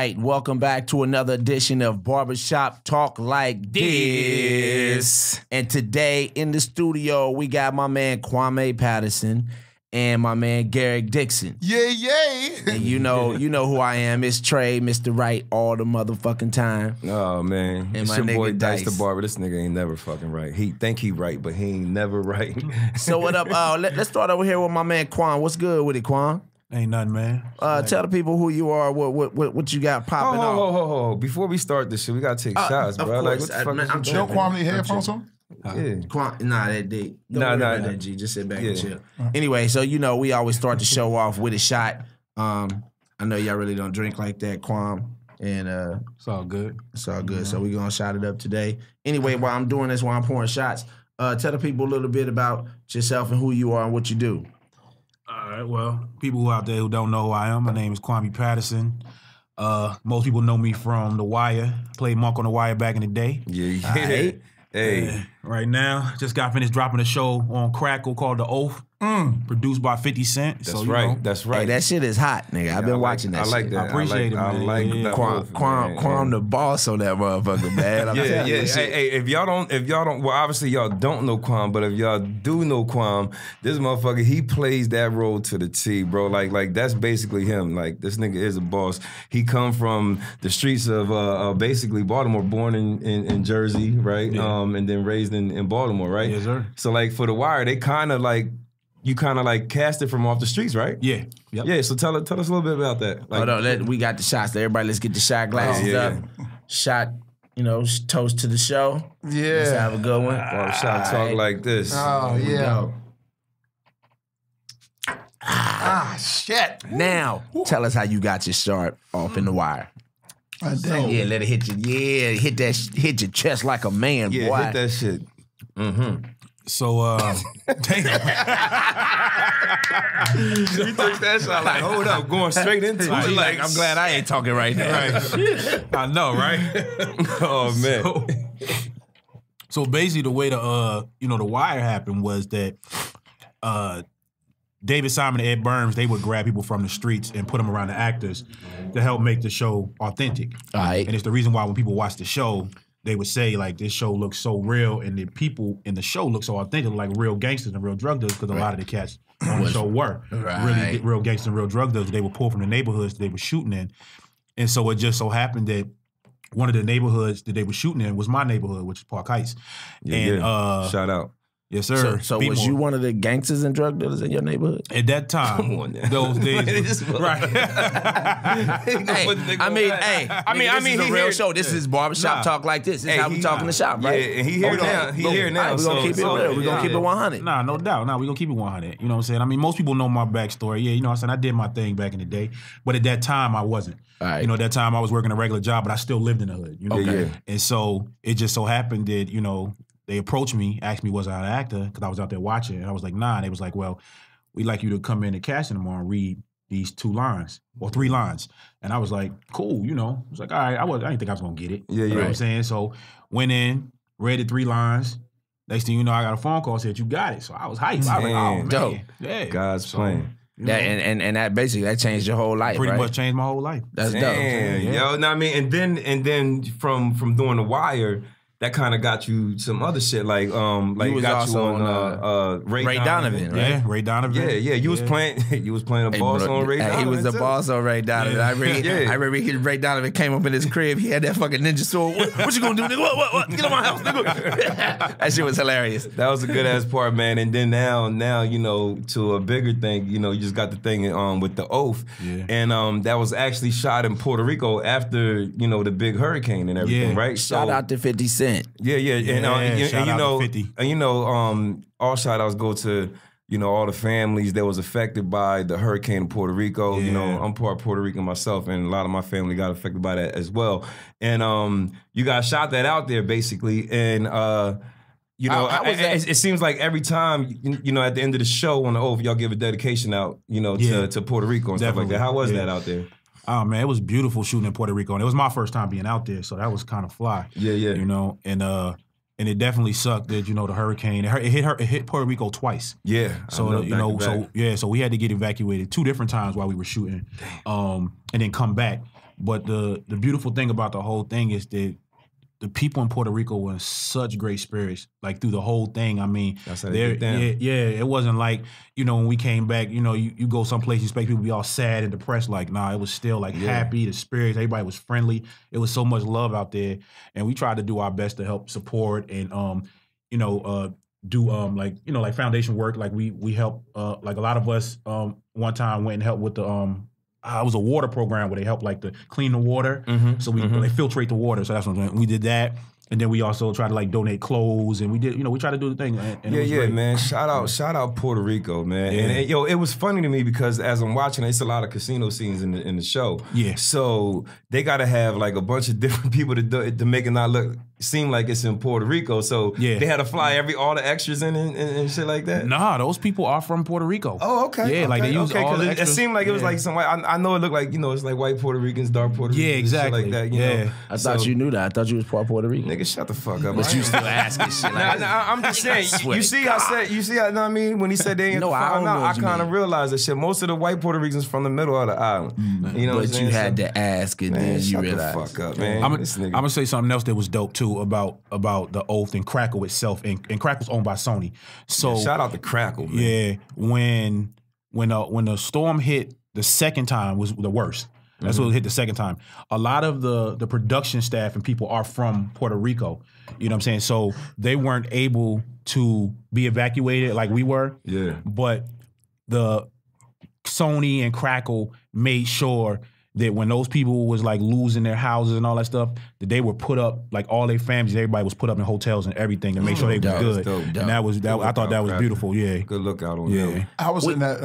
right, welcome back to another edition of Barbershop Talk Like This. And today in the studio, we got my man Kwame Patterson and my man Garrick Dixon. Yay. And you know who I am. It's Trey, Mr. Right, all the motherfucking time. Oh, man. And it's my your boy nigga Dicethebarber. This nigga ain't never fucking right. He think he right, but he ain't never right. So what up? Let's start over here with my man Quan. What's good with it, Quan? Ain't nothing, man. Tell the people who you are, what you got popping off. Oh, before we start this shit, we gotta take shots, bro. Like, what the fuck I'm is you Yo, doing? Kwame, headphones on? Yeah. Nah, that date. Nah. That G. Just sit back and chill. Anyway, so we always start the show off with a shot. I know y'all really don't drink like that, Kwame, and It's all good. it's all good. So we gonna shot it up today. Anyway, while I'm doing this, while I'm pouring shots, tell the people a little bit about yourself and who you are and what you do. All right, well, people out there who don't know who I am, my name is Kwame Patterson. Most people know me from The Wire. Played Monk on The Wire back in the day. Yeah. Aight. Hey. Right now, just got finished dropping a show on Crackle called The Oath, produced by 50 Cent. That's right. That's right. Hey, that shit is hot, nigga. I've been watching that. I like shit. that. I appreciate it, I man. like Yeah. that. Kwame the boss on that motherfucker, man. I'm telling you, shit. Hey, if y'all don't, well, obviously y'all don't know Kwame, but if y'all do know Kwame, this motherfucker, he plays that role to the T, bro. Like that's basically him. Like, this nigga is a boss. He come from the streets of basically Baltimore, born in Jersey, right? Yeah. And then raised in Baltimore, right? Yes, sir. So like for The Wire, they kind of like, you kind of like cast it from off the streets, right? Yeah. Yep. Yeah, so tell us a little bit about that. Like, Hold on, we got the shots. Everybody, let's get the shot glasses up. Shot, toast to the show. Yeah. Let's have a good one. Barbershop Talk Like This. Oh, Here we go. Shit. Now, tell us how you got your start off in The Wire. Yeah, let it hit you. Yeah, hit your chest like a man, Yeah, boy. hit that shit. So, damn. You took that shot like, hold up, going straight into it. Like, I'm glad I ain't talking right now. I know, right? Oh, man. So basically, the way the Wire happened was that David Simon and Ed Burns, they would grab people from the streets and put them around the actors to help make the show authentic. All right. And it's the reason why when people watch the show, they would say, like, this show looks so real and the people in the show look so authentic, like real gangsters and real drug dealers, because a lot of the cats on the show were really real gangsters and real drug dealers. They were pulled from the neighborhoods they were shooting in. And so it just so happened that one of the neighborhoods that they were shooting in was my neighborhood, which is Park Heights. Shout out. Yes, sir. So was you one of the gangsters and drug dealers in your neighborhood? At that time, those days, right? I mean, this is a real show. This is Barbershop Talk Like This. This is how we talk in the shop, right? Yeah, and he here now. He here now. We're going to keep it real. We're going to keep it 100. Nah, no doubt. Nah, we're going to keep it 100. You know what I'm saying? I mean, most people know my backstory. Yeah, you know what I'm saying? I did my thing back in the day. But at that time, I wasn't. All right. You know, at that time, I was working a regular job, but I still lived in the hood. You know? Okay. And so it just so happened that, they approached me, asked me was I an actor, because I was out there watching. And I was like, nah. And they was like, well, we'd like you to come in the casting tomorrow and read these 2 lines or 3 lines. And I was like, cool, I was like, all right, I didn't think I was going to get it. Yeah, You know what I'm saying? So went in, read the 3 lines. Next thing you know, I got a phone call, said, you got it. So I was hyped. I was like, oh, man. Dope. Yeah. God's plan. Yeah, and that basically that changed your whole life, Pretty right? much changed my whole life. That's dope. Damn, yo, know what I mean? And then from doing The Wire, that kind of got you some other shit, like was got also you on Ray Donovan, right? Yeah, Ray Donovan. Yeah. You was playing a boss on Ray Donovan. He was the too. boss on Ray Donovan. Yeah. I remember Ray Donovan came up in his crib. He had that fucking ninja sword. What you gonna do, nigga? What? Get on my house, nigga. That shit was hilarious. That was a good ass part, man. And then now, to a bigger thing, you just got the thing with The Oath. Yeah. And that was actually shot in Puerto Rico after, the big hurricane and everything, right? Shout out to 50 Cent. Yeah. And shout out to 50. All shout outs go to, all the families that was affected by the hurricane in Puerto Rico. Yeah. I'm part Puerto Rican myself, and a lot of my family got affected by that as well. And you guys shot that out there basically, and it seems like every time, at the end of the show on The Oath, y'all give a dedication out, to Puerto Rico and stuff like that. How was that out there? Oh, man, it was beautiful shooting in Puerto Rico. And it was my first time being out there, so that was kind of fly. Yeah. And it definitely sucked that, the hurricane, it hit Puerto Rico twice. Yeah. So, so we had to get evacuated 2 different times while we were shooting, and then come back. But the beautiful thing about the whole thing is that the people in Puerto Rico were in such great spirits, like through the whole thing. I mean, it wasn't like, when we came back, you go someplace, you expect people to be all sad and depressed. Like, nah, it was still like happy, the spirits, everybody was friendly. It was so much love out there. And we tried to do our best to help support and, do like foundation work. Like we help, like a lot of us one time went and helped with the, it was a water program where they help like to clean the water. So they filtrate the water. So that's what we did that. And then we also tried to like donate clothes, and we did, we tried to do the thing. And it was great. Man. Shout out Puerto Rico, man. Yeah. And it was funny to me because as I'm watching, it's a lot of casino scenes in the show. Yeah. So they got to have like a bunch of different people to make it not seem like it's in Puerto Rico. So they had to fly all the extras in and shit like that. Nah, those people are from Puerto Rico. Oh, okay. Yeah, like they use all the extras. It seemed like it was like some white. I know it looked like it's like white Puerto Ricans, dark Puerto Ricans, exactly. Shit like that. You know? I thought you knew that. I thought you was part Puerto Rican. Nigga, shut the fuck up. But you still asking shit like that. I'm just saying. You see how you know what I mean? When he said they ain't I kind of realized that shit. Most of the white Puerto Ricans from the middle of the island. You know, but you had to ask, and then you realized. Shut the fuck up, man. I'm gonna say something else that was dope too about the Oath and Crackle itself, and Crackle's owned by Sony. So shout out to Crackle, man. Yeah, when the storm hit the second time was the worst. That's what hit the second time. A lot of the production staff and people are from Puerto Rico. You know what I'm saying? So they weren't able to be evacuated like we were. Yeah. But the Sony and Crackle made sure that when those people was like losing their houses and all that stuff, that they were put up, like all their families, everybody was put up in hotels and everything to make sure they were good. Dope. And I thought that was beautiful. Yeah. Good lookout on them. I was in that.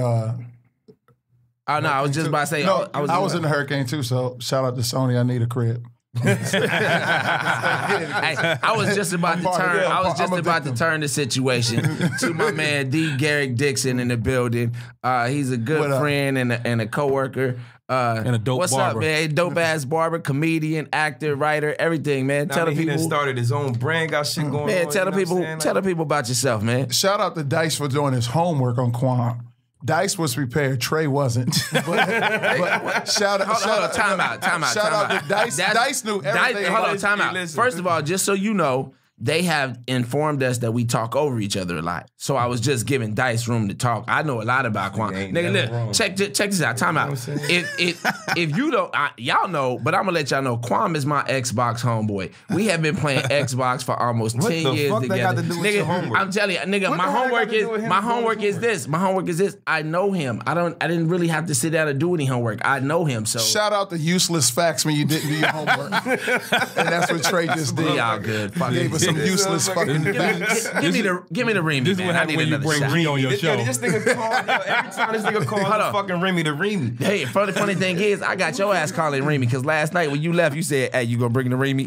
Oh no, I was just about to say. No, I was in the hurricane too. So shout out to Sony. I need a crib. Hey, I was just about to turn the situation to my man D. Garrick Dixon in the building. He's a good friend and a coworker. And a dope what's barber. Up, man? Dope ass barber, comedian, actor, writer, everything, man. Tell the people. He done started his own brand, got shit going on. Man, tell the people about yourself, man. Shout out to Dice for doing his homework on Kwame. Dice was prepared, Trey wasn't. But shout out, time out. Shout out to Dice. Dice knew everything. Hold on, time out. First of all, just so you know, they have informed us that we talk over each other a lot. So I was just giving Dice room to talk. I know a lot about Kwame. Nigga, look, check this out. Time out. If you don't, y'all know, but I'm gonna let y'all know, Kwame is my Xbox homeboy. We have been playing Xbox for almost 10 years fuck together. They got to do with your homework? I'm telling you, nigga, my homework is this. My homework is this. I know him. I didn't really have to sit down and do any homework. I know him. So shout out to useless facts when you didn't do your homework. And that's what Trey just did. Y'all good. Gave us some useless fucking facts. Give me the Remy, This is what happens when you bring Remy on your show. This nigga called, every time this nigga calls fucking Remy the Remy. Hey, funny thing is, I got your ass calling Remy because last night when you left, you said, "Hey, you gonna bring the Remy?"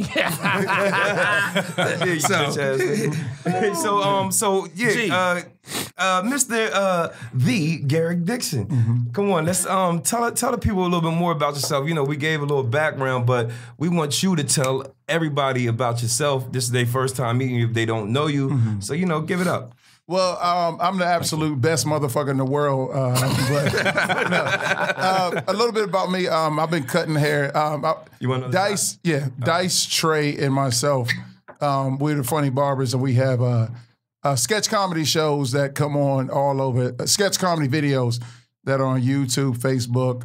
Mr. The Garrick Dixon. Come on, let's tell the people a little bit more about yourself. You know, we gave a little background, but we want you to tell everybody about yourself. This is their first time meeting you if they don't know you. So, give it up. Well, I'm the absolute best motherfucker in the world. A little bit about me. I've been cutting hair. You want to know Dice? Yeah, Dice, Trey, and myself. We're the Funny Barbers, and we have sketch comedy shows that come on all over. Sketch comedy videos that are on YouTube, Facebook,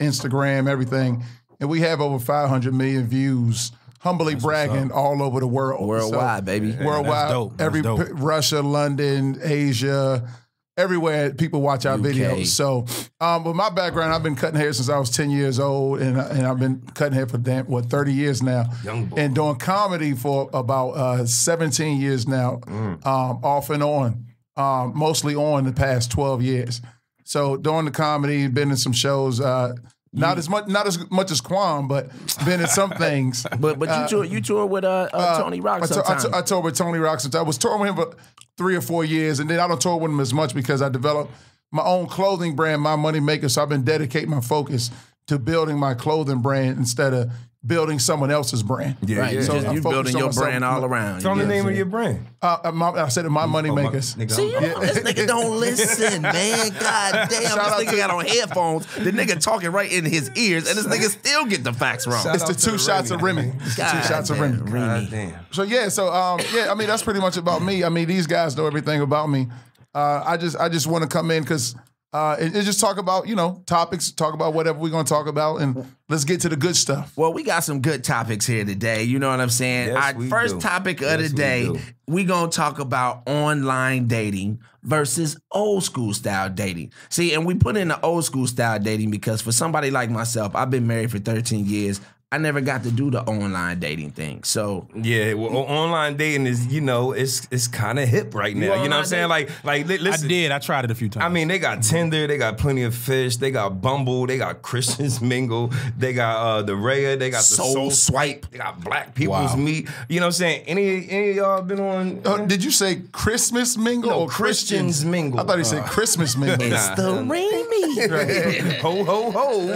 Instagram, everything. And we have over 500 million views. Humbly bragging all over the world. Worldwide, baby. Worldwide. That's dope. Russia, London, Asia, everywhere people watch our videos. So, with my background, I've been cutting hair since I was 10 years old, and I've been cutting hair for 30 years now. Young boy. And doing comedy for about 17 years now, off and on, mostly on the past 12 years. So doing the comedy, been in some shows. Not as much as Kwame, but been in some things. But you toured with Tony Rock sometimes. I toured with Tony Rock sometimes. I was touring with him for 3 or 4 years, and then I don't tour with him as much because I developed my own clothing brand, My Money Maker. So I've been dedicating my focus to building my clothing brand instead of building someone else's brand. Yeah, Right. yeah. So I'm you focused building on your myself. brand all around. Tell you the know name what of your brand. I said it, my money makers. Nigga, See, this nigga don't listen, man. God damn, this nigga got on headphones. The nigga talking right in his ears, and this nigga still get the facts wrong. Shout It's out the to 2 shots of Remy. It's the 2 God shots of damn, Remy. Remy. God damn. So yeah, I mean that's pretty much about me. I mean these guys know everything about me. I just want to come in because and just talk about topics, talk about whatever we're gonna talk about, and let's get to the good stuff. Well, we got some good topics here today. You know what I'm saying? Yes, Our we first do. topic of Yes, the we day, do. we gonna talk about online dating versus old school style dating. See, and we put in the old school style dating because for somebody like myself, I've been married for 13 years. I never got to do the online dating thing. So Yeah, well, online dating is, it's kind of hip right now. You know what I'm saying? online Like, listen. I tried it a few times. I mean, they got Tinder, they got Plenty of Fish, they got Bumble, they got Christians Mingle, they got the Raya, they got the Soul Swipe. they got Black People's Wow. Meet. You know what I'm saying? Any of y'all been on? Did you say Christmas mingle No, or Christians mingle. I thought he said Christmas mingle. it's the Remy. Ho ho ho!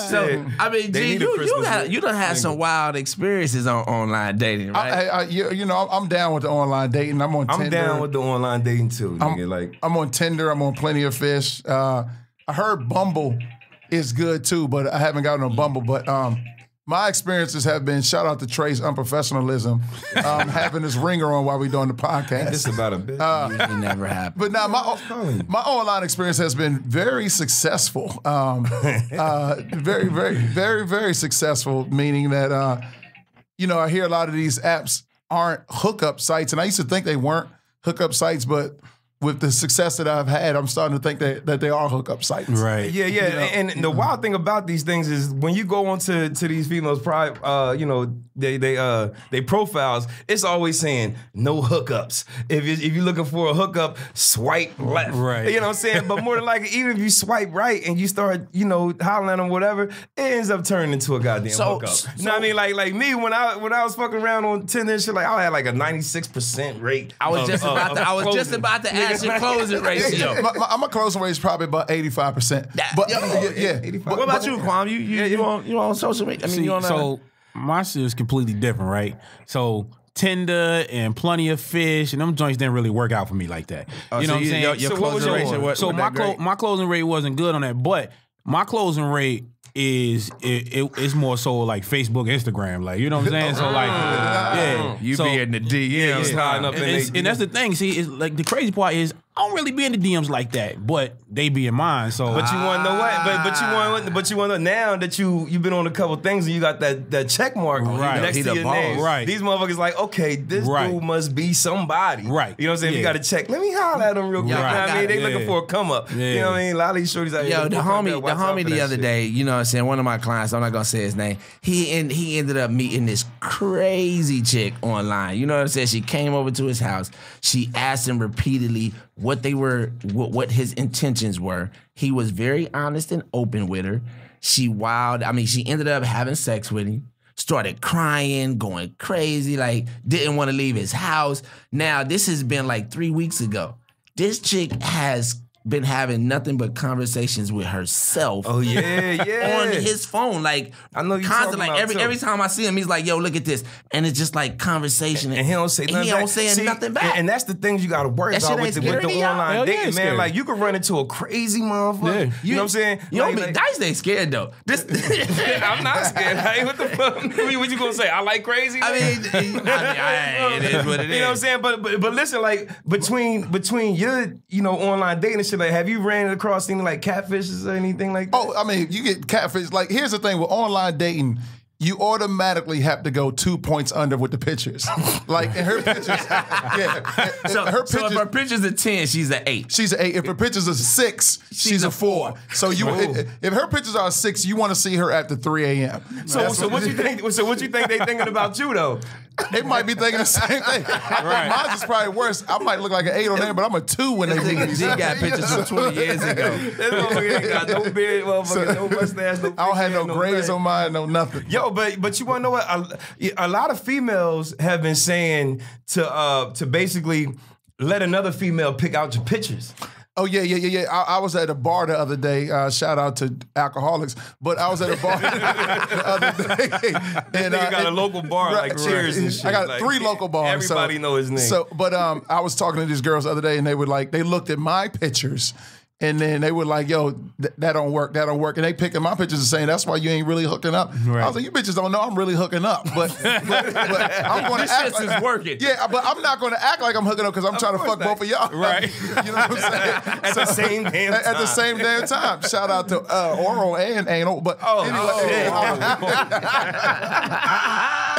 So I mean, They G, need a Christmas you done had some wild experiences on online dating, right? I'm down with the online dating. I'm on Tinder. I'm down with the online dating too, nigga. Like, I'm on Tinder. I'm on Plenty of Fish. I heard Bumble is good too, but I haven't gotten on Bumble. But my experiences have been, shout out to Trey's unprofessionalism, having this ringer on while we're doing the podcast. this about a bit. Usually never happen. But now my online experience has been very successful. Very, very, very, very successful, meaning that, I hear a lot of these apps aren't hookup sites, and I used to think they weren't hookup sites, but with the success that I've had, I'm starting to think that they are hookup sites. right. Yeah, and the wild thing about these things is when you go onto these females' they profiles, it's always saying no hookups. If you're looking for a hookup, swipe left. Right. You know what I'm saying? But more than likely, even if you swipe right and you start hollering at them, whatever, it ends up turning into a goddamn hookup. You know what I mean? Like me when I was fucking around on Tinder and shit, like I had like a 96% rate. I was just about to ask your closing ratio. My closing rate is probably about 85%. But yeah. 85. What about you, Kwame? You on social media? I mean, See, you on so my shit is completely different, right? So Tinder and Plenty of Fish and them joints didn't really work out for me like that. You know what I'm saying? Your So what was closing yours? ratio? So my closing rate wasn't good on that, but my closing rate is it's more so like Facebook, Instagram, like you know what I'm saying. So like, yeah, you so, be in the DMs. sliding up in and that's the thing. See, it's like the crazy part is I don't really be in the DMs like that, but they be in mine. So, But you want to know what? But you want to know now that you've been on a couple things and you got that check mark Right. next He to the your boss. name. Right. These motherfuckers like, okay, this Right. dude must be somebody. Right. You know what I'm saying? You Yeah. got to check. Let me holler at him real quick. Yeah, You know what I mean? They Yeah. looking for a come up. You Yeah. know what I mean? A lot of these shorties out here. Yo, the fuck like that. homie Watch out for the that other shit. day, you know what I'm saying? One of my clients, I'm not gonna say his name. He ended up meeting this crazy chick online. You know what I'm saying? She came over to his house. She asked him repeatedly what his intentions were. He was very honest and open with her. She ended up having sex with him. Started crying, going crazy, like didn't want to leave his house. Now, this has been like 3 weeks ago. This chick has been having nothing but conversations with herself. Oh yeah. On his phone, like I know you constantly. talking Like about, every time I see him, he's like, "Yo, look at this," and it's just like conversation, And he don't say nothing he back. don't say See, nothing back. And that's the things you got to worry That shit about ain't with scary the to y'all? online Hell yeah, dating, it's man. scary. Like you could run into a crazy motherfucker. Yeah. You know what I'm saying? You don't Like- be Dice ain't scared though. This, I'm not scared. Hey, what the fuck? What you gonna say? I like crazy. I mean, it is what it is. You know what I'm saying? But listen, like between your online dating and shit, like have you ran across anything like catfishes or anything like that? Oh, I mean, you get catfish. Like, here's the thing with online dating. You automatically have to go 2 points under with the pictures. Like, in her pictures, yeah. So, her so if pictures, her picture's a 10, she's an 8. she's an 8. If her pictures are 6, she's a 4. So if her pictures are 6, you want to see her after 3 a.m. So what you think? So what you think they thinking about you though? They might be thinking the same thing. Mine is probably worse. I might look like an 8 on there, but I'm a 2 when they meet me. She got pictures from 20 years ago. This motherfucker ain't got no beard, motherfucker, no mustache, no. I don't have no grades nothing. on mine, no nothing. Yo, but you want to know what? A lot of females have been saying to basically let another female pick out your pictures. Oh yeah. I was at a bar the other day. Shout out to alcoholics, but I was at a bar the other day, and You got a local bar like Cheers and shit. I got like, 3 local bars. Everybody know his name. So, but I was talking to these girls the other day, and they were like, they looked at my pictures. And then they were like, yo, that don't work. And they picking my pictures and saying, that's why you ain't really hooking up. Right. I was like, you bitches don't know I'm really hooking up. But I'm going to act like it's working. Yeah, but I'm not going to act like I'm hooking up because I'm trying to fuck both of y'all. Right. You know what I'm saying? At the same damn time. At the same damn time. Shout out to oral and anal. But anyway.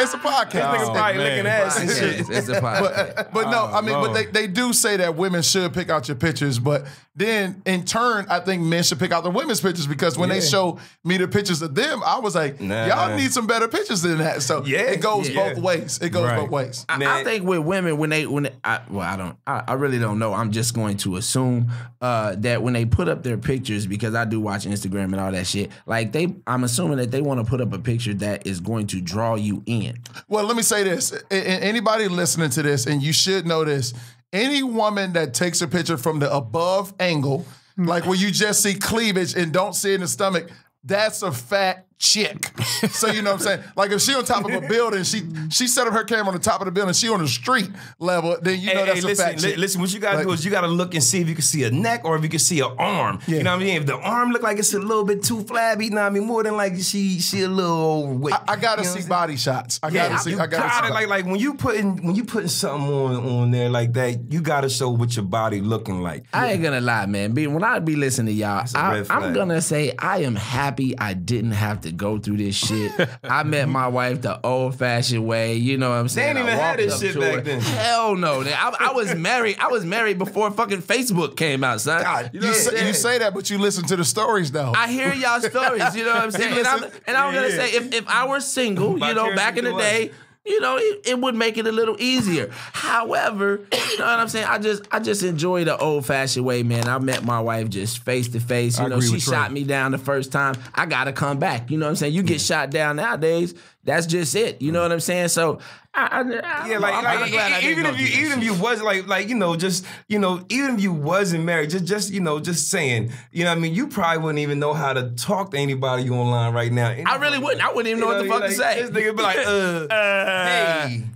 It's a podcast. This nigga's probably licking ass and shit. It's a podcast. But no, I mean, but they do say that women should pick out your pictures, but then in turn, I think men should pick out the women's pictures because when they show me the pictures of them, I was like, y'all need some better pictures than that. So it goes both ways. It goes both ways. I think with women, I really don't know. I'm just going to assume that when they put up their pictures, because I do watch Instagram and all that shit, like I'm assuming that they want to put up a picture that is going to draw you in. Well, let me say this. Anybody listening to this, and you should know this, any woman that takes a picture from the above angle, like where you just see cleavage and don't see it in the stomach, that's a fat chick. So you know what I'm saying? Like if she on top of a building, she set up her camera on the top of the building, she on the street level, then you know that's a fat chick. Listen, what you gotta do is you gotta look and see if you can see a neck or if you can see an arm. Yeah. You know what I mean? If the arm look like it's a little bit too flabby, you know what I mean? More than like she a little overweight. I gotta see body shots. I gotta see. Like when you putting something on there like that, you gotta show what your body looking like. I ain't gonna lie, man. When I be listening to y'all, I'm gonna say I am happy I didn't have to go through this shit. I met my wife the old-fashioned way. You know what I'm saying? They ain't even had this shit back then. Hell no. I was married. I was married before fucking Facebook came out, son. God, you say that, but you listen to the stories though. I hear y'all stories. You know what I'm saying? And I'm gonna say, if I were single, you know, back in the day, you know, it would make it a little easier. However, you know what I'm saying? I just enjoy the old-fashioned way, man. I met my wife just face to face. You know, she shot me down the first time. I gotta come back. You know what I'm saying? You get shot down nowadays, that's just it. You know what I'm saying? So even if you was even if you wasn't married, just saying, you know what I mean, you probably wouldn't even know how to talk to anybody online right now. I really wouldn't. I wouldn't even know what the fuck to say. This nigga be like,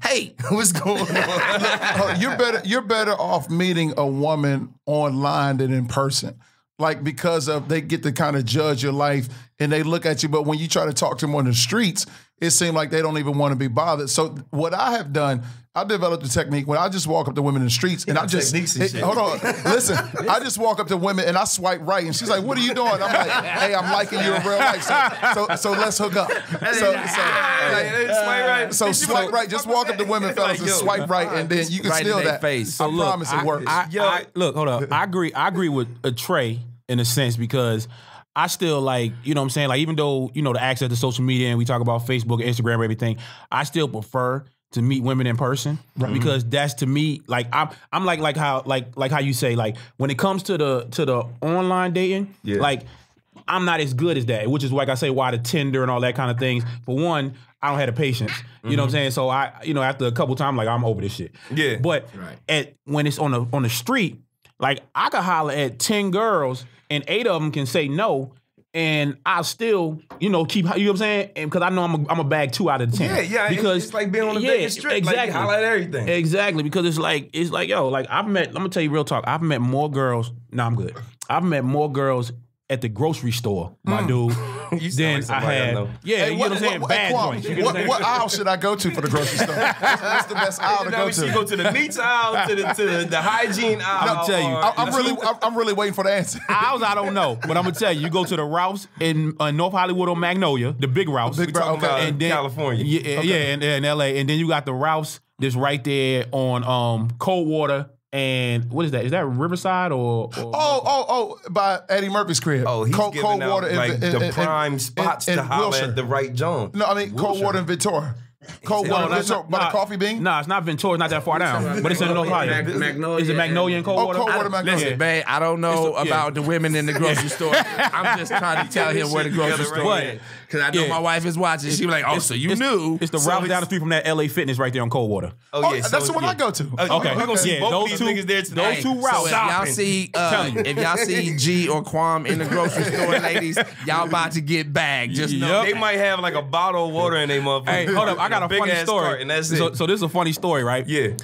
hey, what's going on? You're better off meeting a woman online than in person. Like because they get to kind of judge your life and they look at you, but when you try to talk to them on the streets, it seems like they don't even want to be bothered. So what I have done, I developed a technique when I just walk up to women in the streets and I just hold on, listen. I just walk up to women and I swipe right, and she's like, "What are you doing?" I'm like, "Hey, I'm liking you in real life, so let's hook up." So swipe right. Just walk up to women, fellas, and swipe right, and then you can steal that face. I promise it works. Look, hold up. I agree with Trey in a sense because I still like, you know what I'm saying? Like, even though, you know, the access to social media and we talk about Facebook, Instagram, everything, I still prefer to meet women in person because that's to me, like, I'm like how you say, like, when it comes to the online dating, like, I'm not as good as that, which is like I say why the Tinder and all that kind of things. For one, I don't have the patience. You know what I'm saying? So after a couple times, like, I'm over this shit. Yeah. But when it's on the street, like, I could holler at 10 girls and 8 of them can say no, and I'll still, you know, keep, you know what I'm saying? Because I know I'm a bag 2 out of the 10. Yeah, because it's like being on the Vegas Strip. Exactly. Like, holler at everything. Exactly, because it's like, yo, like, I'm gonna tell you real talk, I've met more girls, I'm good. I've met more girls at the grocery store, my dude, than I had. Yeah, you know what I'm saying? Bad joints. What aisle should I go to for the grocery store? What's the best aisle to go to? You go to the meats aisle, to the hygiene aisle. I'll tell you. I'm really waiting for the answer. Aisles, I don't know, but I'm gonna tell you. You go to the Ralph's in North Hollywood on Magnolia, the big Ralph's, and then California, in LA, and then you got the Ralph's that's right there on Coldwater. And what is that? Is that Riverside or by Eddie Murphy's crib? Oh, he's giving out like the prime spots to holler at the right Jones. No, I mean Coldwater and Victoria. Cold water, by the coffee bean? Nah, it's not Ventura. It's not that far down. But it's in Ohio. Magnolia. Is it Magnolia and Cold water? Cold water Magnolia. Listen, babe, I don't know about the women in the grocery store. I'm just trying to tell him where the grocery store is. Because I know my wife is watching. She be like, oh, so you knew. It's the route down the street from that LA Fitness right there on Cold water. Oh, yeah. That's the one I go to. Okay. We're going to see both these niggas there tonight. Those two routes. So if y'all see G or Kwame in the grocery store, ladies, y'all about to get bagged. Just know. They might have like a bottle of water in their motherfucker. Hey, hold up. I got a funny story. And that's it. So this is a funny story, right? Yeah.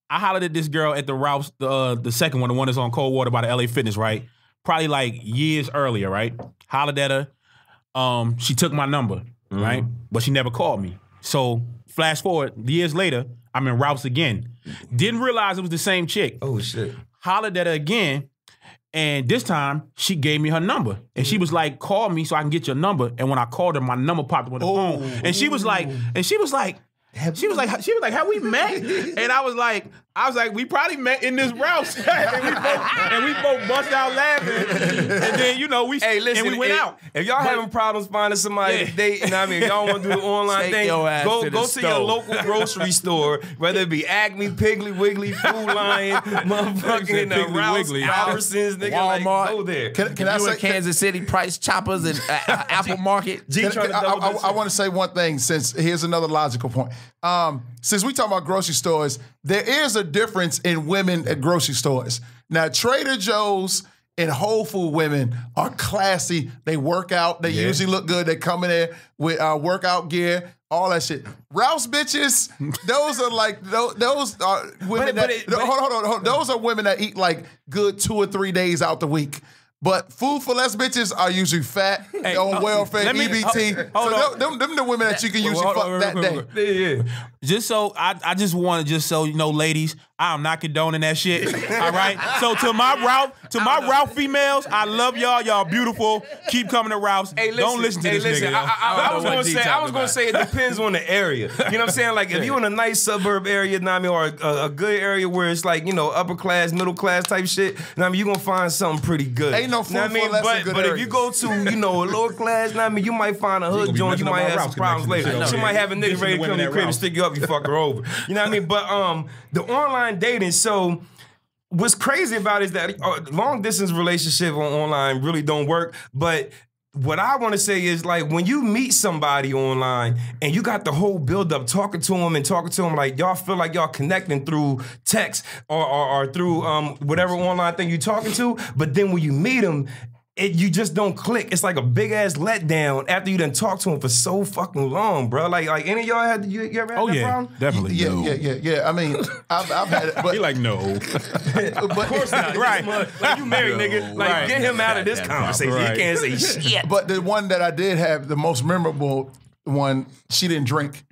I hollered at this girl at the Ralph's, the second one, the one that's on Cold Water by the LA Fitness, right? Probably like years earlier, right? Hollered at her. She took my number, right? But she never called me. So flash forward, years later, I'm in Ralph's again. Didn't realize it was the same chick. Oh, shit. Hollered at her again. And this time, she gave me her number. And she was like, call me so I can get your number. And when I called her, my number popped up on the phone. And she was like, have we met? And I was like, we probably met in this Ralph's. and we both bust out laughing. And then, we we went out. If y'all having problems finding somebody to date, you know what I mean, if y'all want to do the online thing, go to your local grocery store, whether it be Acme, Piggly Wiggly, Food Lion, motherfucking Ralph's, Albertsons, nigga, Walmart. like, go there. Can I say Kansas City Price Choppers and Apple Market? I want to say one thing, since here's another logical point. Since we talk about grocery stores, there is a difference in women at grocery stores. Now, Trader Joe's and Whole Food women are classy. They work out. They usually look good. They come in there with workout gear, all that shit. Ralph's bitches, those are like those are women hold on. Those are women that eat like good 2 or 3 days out the week. But food for less bitches are usually fat, on welfare, EBT. Them the women that you can usually fuck that day. Yeah. Just so I just want to ladies, I'm not condoning that shit. All right. So to my Ralph females, I love y'all. Y'all beautiful. Keep coming to Ralph's. Hey, don't listen to this nigga. I was gonna say it depends on the area. You know what I'm saying? Like if you're in a nice suburb area, or a good area where it's like upper class, middle class type shit, you're gonna find something pretty good. Ain't no food for less good But areas. if you go to a lower class, you might find a hood joint. You might have some problems later. She might have a nigga ready to come to your crib and stick you up. You fuck her over. You know what I mean? But the online dating. So what's crazy about it is that long distance relationship online really don't work. But what I want to say is, like, when you meet somebody online and you got the whole build up talking to them, like y'all feel like y'all connecting through text or through whatever online thing you talking to. But then when you meet them, you just don't click. It's like a big ass letdown after you done talked to him for so fucking long, bro. Like any of y'all you ever had that problem? Definitely. Yeah. I mean, I've had it, but he like no. Of course not. Right. Like you married, nigga. Like get him out of this conversation. He can't say shit. But the one that I did have, the most memorable one, she didn't drink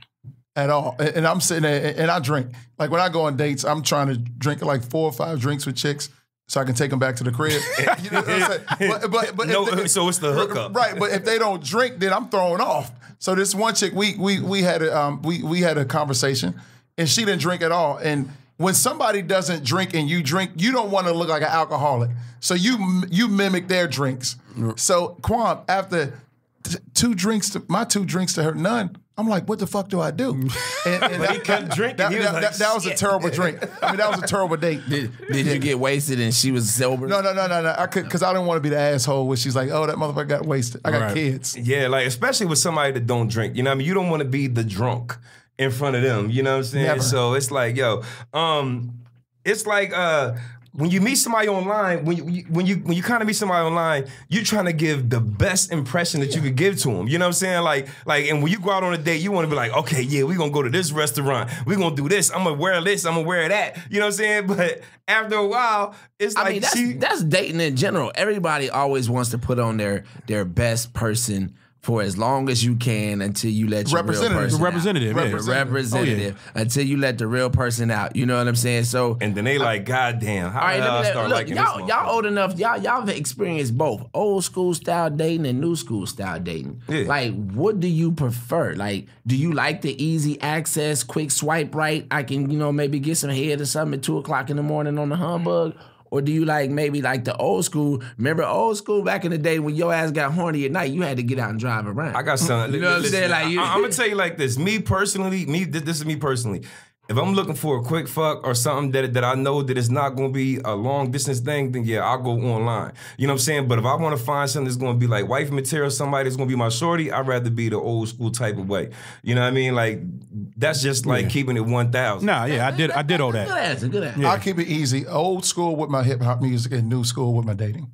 at all, and I'm sitting there and I drink. Like when I go on dates, I'm trying to drink like 4 or 5 drinks with chicks, so I can take them back to the crib. You know what I'm saying? So it's the hookup, right? But if they don't drink, then I'm thrown off. So this one chick, we had a conversation, and she didn't drink at all. And when somebody doesn't drink and you drink, you don't want to look like an alcoholic. So you mimic their drinks. So Kwame, after 2 drinks, my 2 drinks to her, none. I'm like, what the fuck do I do? But he kept drinking. That was a terrible drink. I mean, that was a terrible date. Did you get wasted and she was sober? No. Because I didn't want to be the asshole where she's like, oh, that motherfucker got wasted. I got kids. Yeah, like especially with somebody that don't drink. You know what I mean? You don't want to be the drunk in front of them. You know what I'm saying? Never. So it's like, it's like when you meet somebody online, when you kind of meet somebody online, you're trying to give the best impression that you could give to them. You know what I'm saying? Like, and when you go out on a date, you want to be like, okay, yeah, we're gonna go to this restaurant. We're gonna do this. I'm gonna wear this. I'm gonna wear that. You know what I'm saying? But after a while, it's like that's dating in general. Everybody always wants to put on their best person for as long as you can until you let your real person out. Until you let the real person out. You know what I'm saying? So, and then they like, God damn, how did I start liking this? Y'all old enough, y'all have experienced both old school style dating and new school style dating. Yeah. Like, what do you prefer? Like, do you like the easy access, quick swipe right? I can, maybe get some head or something at 2 o'clock in the morning on the humbug? Or do you like maybe like the old school? Remember old school back in the day when your ass got horny at night, you had to get out and drive around. I got something. You know what I'm saying? Like I'm gonna tell you like this. Me personally, this is me personally. If I'm looking for a quick fuck or something that I know that it's not gonna be a long distance thing, then yeah, I'll go online. You know what I'm saying? But if I wanna find something that's gonna be like wife material, somebody that's gonna be my shorty, I'd rather be the old school type of way. You know what I mean? Like that's just like keeping it 1,000. Nah, yeah, I did all that. Good answer, good answer. I keep it easy. Old school with my hip hop music and new school with my dating.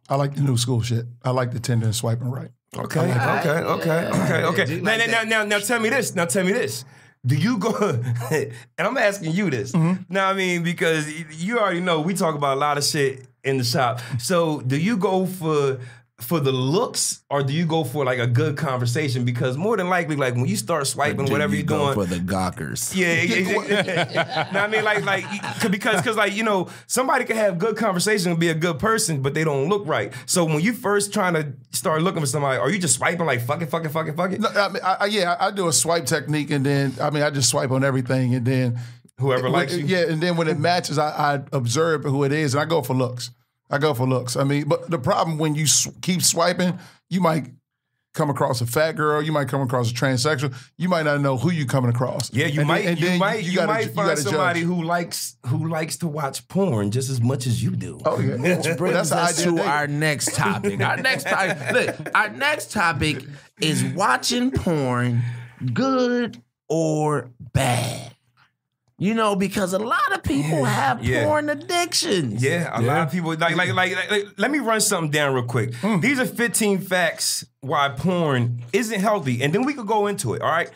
I like the new school shit. I like the Tinder and swiping right. Okay. Now tell me this. Do you go, and I'm asking you this, now I mean, because you already know we talk about a lot of shit in the shop. So do you go for the looks or do you go for like a good conversation? Because more than likely, like when you start swiping, whatever you're doing. For the gawkers. Yeah. Now, I mean, like because like, you know, somebody can have good conversation and be a good person, but they don't look right. So when you first trying to start looking for somebody, are you just swiping like fuck it? No, I mean, I do a swipe technique and then, I just swipe on everything and then. Whoever likes you? Yeah, and then when it matches, I observe who it is and I go for looks. I mean, but the problem when you keep swiping, you might come across a fat girl, you might come across a transsexual, you might not know who you coming across. Yeah, you might find somebody who likes to watch porn just as much as you do. Oh yeah, Which brings us to our next topic. Our next topic is watching porn, good or bad. You know, because a lot of people have porn addictions. Yeah, a lot of people like. Let me run something down real quick. These are 15 facts why porn isn't healthy, and then we could go into it. All right,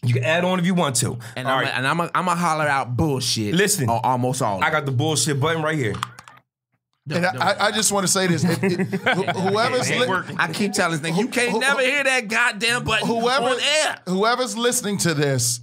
you can add on if you want to. And I'm gonna holler out bullshit. Listen, on almost all. I got the bullshit button right here. And I just want to say this: whoever's I keep telling this nigga, you can't never hear that goddamn button on air. Whoever's listening to this.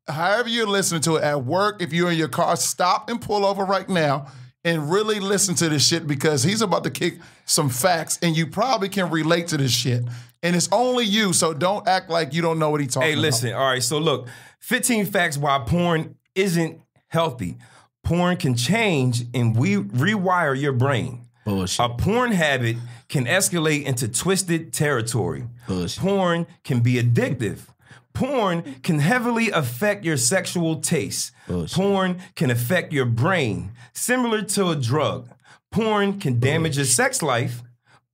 However you're listening to it at work, if you're in your car, stop and pull over right now and really listen to this shit because he's about to kick some facts and you probably can relate to this shit. And it's only you, so don't act like you don't know what he's talking about. Hey, listen, all right, so look, 15 facts why porn isn't healthy. Porn can change and rewire your brain. Bullshit. A porn habit can escalate into twisted territory. Bullshit. Porn can be addictive. Porn can heavily affect your sexual taste. Bullshit. Porn can affect your brain, similar to a drug. Porn can damage your sex life.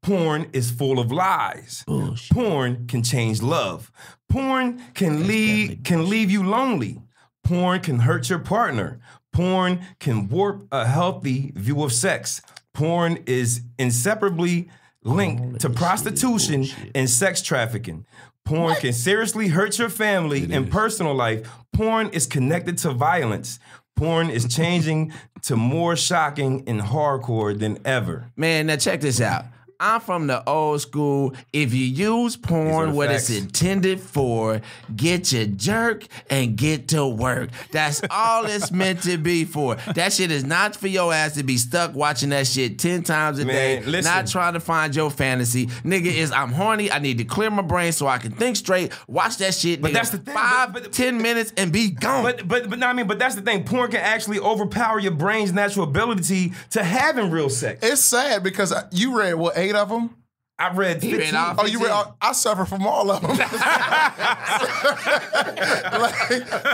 Porn is full of lies. Bullshit. Porn can change love. Porn can leave you lonely. Porn can hurt your partner. Porn can warp a healthy view of sex. Porn is inseparably linked to prostitution and sex trafficking. Porn can seriously hurt your family and personal life. Porn is connected to violence. Porn is changing to more shocking and hardcore than ever. Man, now check this out. I'm from the old school. If you use porn what it's intended for, get your jerk and get to work. That's all it's meant to be for. That shit is not for your ass to be stuck watching that shit 10 times a day, not trying to find your fantasy. Nigga, is I'm horny, I need to clear my brain so I can think straight, watch that shit, but nigga, that's the thing. 10 minutes and be gone. But that's the thing. Porn can actually overpower your brain's natural ability to having real sex. It's sad because you read, 8 of them? I read 15. Oh, you read? I suffer from all of them. Like,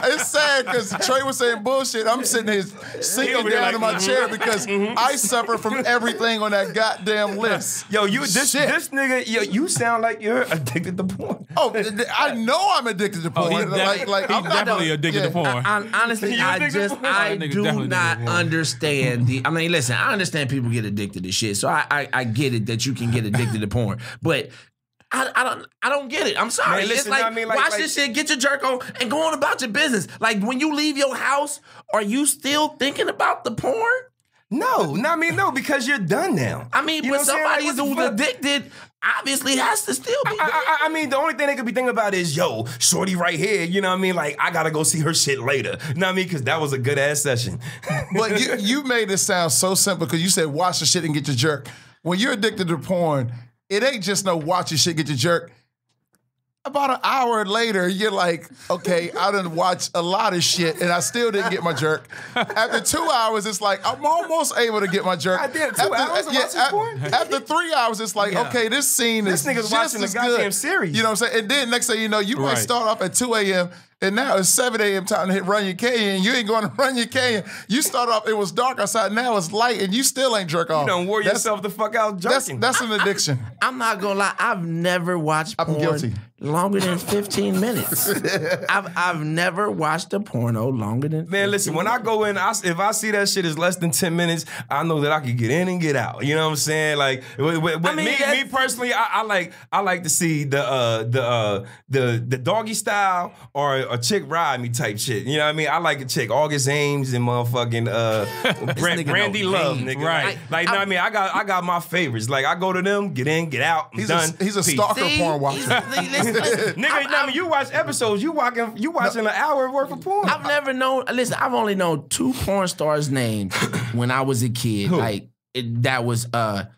it's sad because Trey was saying bullshit. I'm sitting here sinking down in my chair because I suffer from everything on that goddamn list. Yo, this nigga, you sound like you're addicted to porn. Oh, I know I'm addicted to porn. He's definitely addicted to porn. Honestly, I do not understand the. I mean, listen, I understand people get addicted to shit, so I get it that you can get addicted to porn, but I don't get it. I'm sorry. Man, listen, it's like, watch this shit, get your jerk on, and go on about your business. Like when you leave your house, are you still thinking about the porn? No, because you're done now. I mean, but somebody who's addicted obviously has to still be. I mean, the only thing they could be thinking about is, yo, shorty right here. You know what I mean? Like, I gotta go see her shit later. You know what I mean? Because that was a good ass session. But you made it sound so simple because you said watch the shit and get your jerk. When you're addicted to porn, it ain't just no watch your shit, get your jerk. about an hour later, you're like, okay, I done watched a lot of shit and I still didn't get my jerk. After 2 hours, it's like, I'm almost able to get my jerk. I did 2 hours of watching porn? After 3 hours, it's like, okay, this scene is nigga's just watching as a goddamn good. series. You know what I'm saying? And then next thing you know, you might start off at 2 a.m. and now it's 7 a.m. time to run your K, and you ain't going to run your K. You start off, it was dark outside, now it's light, and you still ain't jerk off. You done wore yourself the fuck out jerking. That's an addiction. I'm not gonna lie. I've never watched porn guilty. longer than 15 minutes. I've never watched a porno longer than. Man, listen. When I go in, if I see that shit is less than 10 minutes, I know that I can get in and get out. You know what I'm saying? Like, me personally, I like to see the doggy style or a chick ride me type shit. You know what I mean? I like a chick August Ames and motherfucking Brandy Love, nigga. Right. Like, you know what I mean? I got my favorites. Like, I go to them, get in, get out. I'm done. He's a stalker porn watcher. Nigga, I mean, you watch episodes. You watching an hour worth of porn. I've never known. Listen, I've only known 2 porn stars' names when I was a kid. Who? Like that was damn.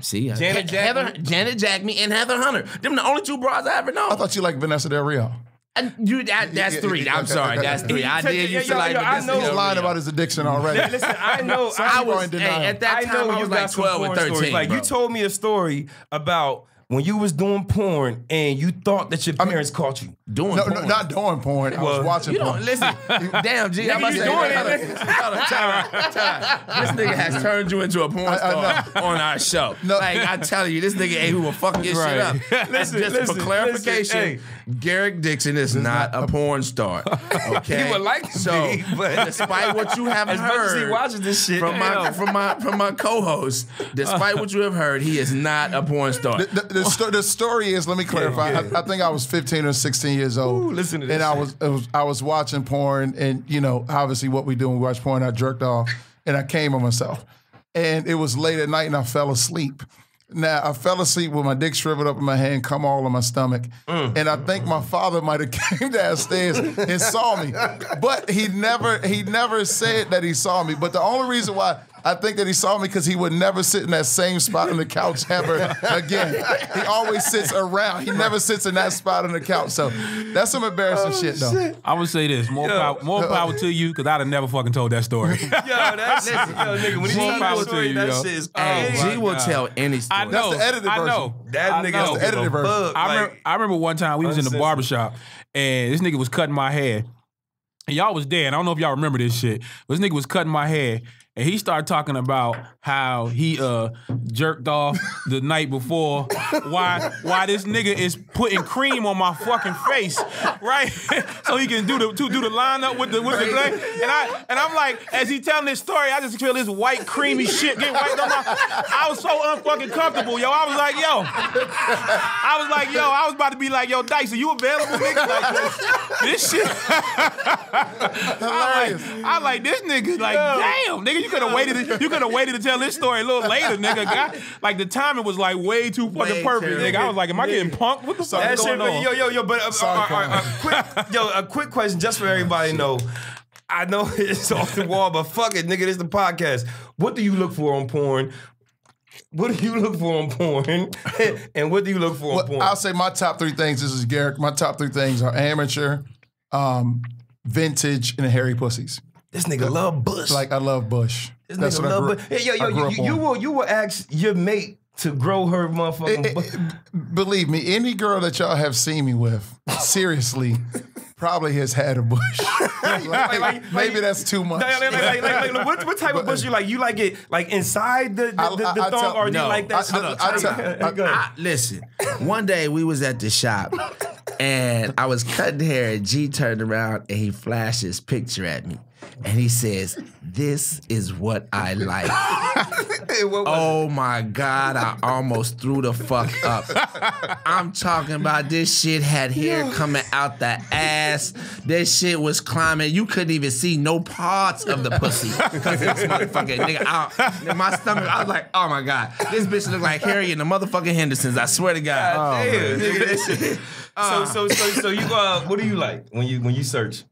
See, Janet Jackman and Heather Hunter. Them the only 2 bras I ever known. I thought you liked Vanessa Del Rio. That's 3. I'm sorry, that's 3. I did used to like. I know He's lying about his addiction already. Listen, I know. I was at that time. I was like 12 or 13. Stories. Like, you told me a story about when you was doing porn and you thought that your parents caught you doing No, porn. not doing porn. I was watching You porn. don't listen. Damn, G. I'm about to you say doing that. This nigga has turned you into a porn star on our show. No. Like, I'm telling you, this nigga who will fuck your shit up. Listen, for clarification, Garrick Dixon is not a porn star. Okay, He would like to be, but despite what you have as much as he heard watches this shit from my co-host, despite what you have heard, he is not a porn star. The story is, let me clarify. Yeah. I think I was 15 or 16 years old. Ooh, listen to this And I was watching porn, and you know, obviously what we do when we watch porn, I jerked off and I came on myself. And it was late at night and I fell asleep. Now, I fell asleep with my dick shriveled up in my hand, cum all in my stomach. And I think my father might have came downstairs and saw me. But he never said that he saw me. But the only reason why I think that he saw me because he would never sit in that same spot on the couch ever again. He always sits around. He never sits in that spot on the couch. So that's some embarrassing shit, though. I would say this: more power to you, because I'd have never fucking told that story. that's nigga. When he More told power the to story, you, that yo. shit is. G will tell any story. I know. That's the edited version. I know. That nigga know. don't That's the edited give a version. fuck. I remember one time we was in the barbershop and this nigga was cutting my hair. And y'all was there, and I don't know if y'all remember this shit, but this nigga was cutting my hair, and he started talking about how he jerked off the night before, why this nigga is putting cream on my fucking face, right? So he can do the lineup with the thing. And I'm like, as he telling this story, I just feel this white creamy shit get wiped on my. I was so unfucking comfortable, yo. I was like, I was about to be like, yo, Dice, are you available, nigga? Like, this shit. I like this nigga. Like, damn, nigga, you could have waited to tell this story a little later, nigga. Like, the timing was like way too fucking perfect, nigga. I was like, am I getting punked? What the fuck is going on? Yo, but a quick question just for everybody to know. I know it's off the wall, but fuck it, nigga. This is the podcast. What do you look for on porn? What do you look for on porn? And what do you look for on porn? I'll say my top 3 things. This is Garrick. My top 3 things are amateur, vintage, and hairy pussies. This nigga love Bush. Like, I love Bush. That's what I grew up on. You will ask your mate to grow her motherfucking. Believe me, any girl that y'all have seen me with, seriously, probably has had a bush. Maybe that's too much. What type of bush you like? You like it like inside the thong, or do you like that? Listen, one day we was at the shop and I was cutting hair and G turned around and he flashed his picture at me. And he says, "This is what I like." Oh my God, I almost threw the fuck up. I'm talking about this shit had hair coming out the ass. This shit was climbing. You couldn't even see no parts of the pussy. Because this motherfucking nigga, in my stomach, I was like, oh my God. This bitch look like Harry and the motherfucking Hendersons. I swear to God. Damn, nigga, that shit. So you what do you like when you search?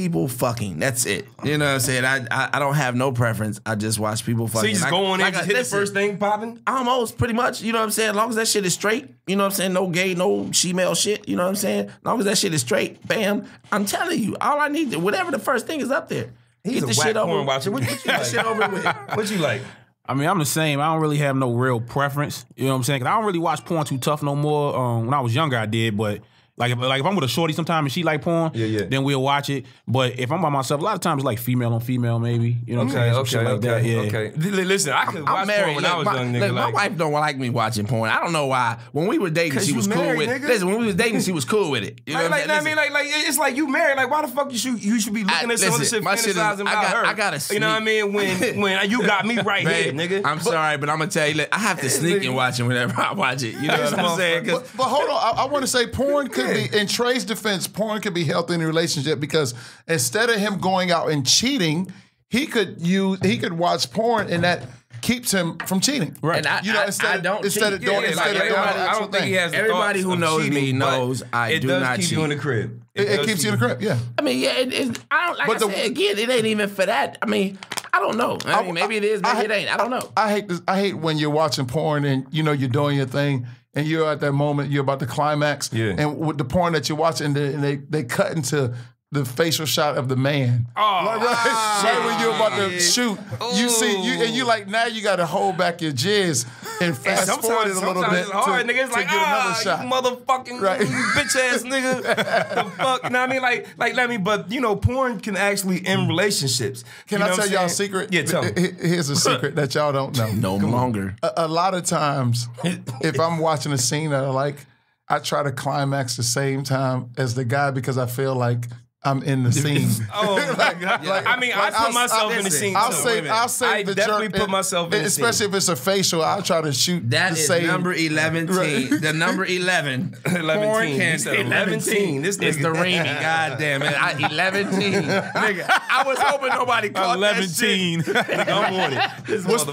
people fucking. That's it. You know what I'm saying? I don't have no preference. I just watch people fucking. So you just go on in, just hit the first thing popping? Almost, pretty much. You know what I'm saying? As long as that shit is straight, you know what I'm saying? No gay, no she-male shit. You know what I'm saying? As long as that shit is straight, bam. I'm telling you, all I need, whatever the first thing is up there. He's get a the whack shit over. porn watcher. What you like? Shit over with. What you like? I mean, I'm the same. I don't really have no real preference. You know what I'm saying? 'Cause I don't really watch porn too tough no more. When I was younger, I did, but if I'm with a shorty sometime and she like porn, then we'll watch it. But if I'm by myself, a lot of times it's like female on female, maybe. You know what I'm saying? Okay. Listen, I could watch porn when I was young, nigga. My wife don't like me watching porn. I don't know why. When we were dating, she was cool with it. Listen, when we was dating, she was cool with it. You know what I'm saying? It's like you married. Like, why the fuck you should be looking at some other shit, fantasizing about her? I gotta sneak. You know what I mean? When you got me right here, nigga. I'm sorry, but I'm gonna tell you, look, I have to sneak and watch it whenever I watch it. You know what I'm saying? But hold on, I want to say porn could be, in Trey's defense, porn could be healthy in a relationship because instead of him going out and cheating, he could watch porn and that keeps him from cheating. Right. And instead of doing I don't think he has. Everybody who knows me knows I do not cheat. It does keep you in the crib. It keeps you in the crib. Yeah. I mean, yeah. I don't like. I said again, it ain't even for that. I mean, I don't know. I mean, maybe it is, maybe it ain't. I don't know. I hate this. I hate when you're watching porn and you're doing your thing. And you're at that moment, you're about to climax. Yeah. And with the porn that you're watching, and they cut into the facial shot of the man. Oh, right when you're about to shoot, you see, and you like, now you got to hold back your jizz and fast forward it a little bit. It's hard, nigga. It's like, get another shot. You motherfucking bitch ass nigga. The fuck? You know what I mean? But, porn can actually end relationships. Can I tell y'all a secret? Yeah, tell me. Here's a secret that y'all don't know. No longer. A lot of times, if I'm watching a scene that I like, I try to climax the same time as the guy because I feel like I'm in the scene. Oh my God! I put myself in the scene. I'll say the definitely put myself in the scene. Especially if it's a facial, I'll try to shoot. That is number 11 team. The number 11. 11 team. 11 team. This is the Raimi. God damn it. 11 team. Nigga, I was hoping nobody caught 11 that shit. teen. Nigga, I'm on it.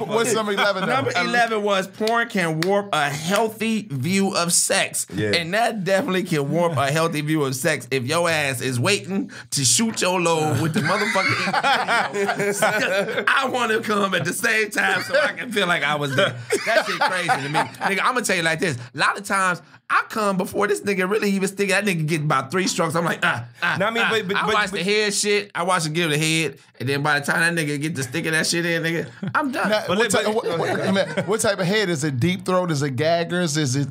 What's number 11? Number 11 was porn can warp a healthy view of sex. Yeah. And that definitely can warp a healthy view of sex if your ass is waiting to shoot your load with the motherfucking I want to come at the same time so I can feel like I was there. That shit crazy to me. Nigga, I'm going to tell you like this. A lot of times, I come before this nigga really even stick. That nigga get about 3 strokes. I'm like, I watch the head shit. I watch him give the head. And then by the time that nigga get to sticking that shit in, nigga, I'm done. Now, what type of head? Is it deep throat? Is it gaggers? Is it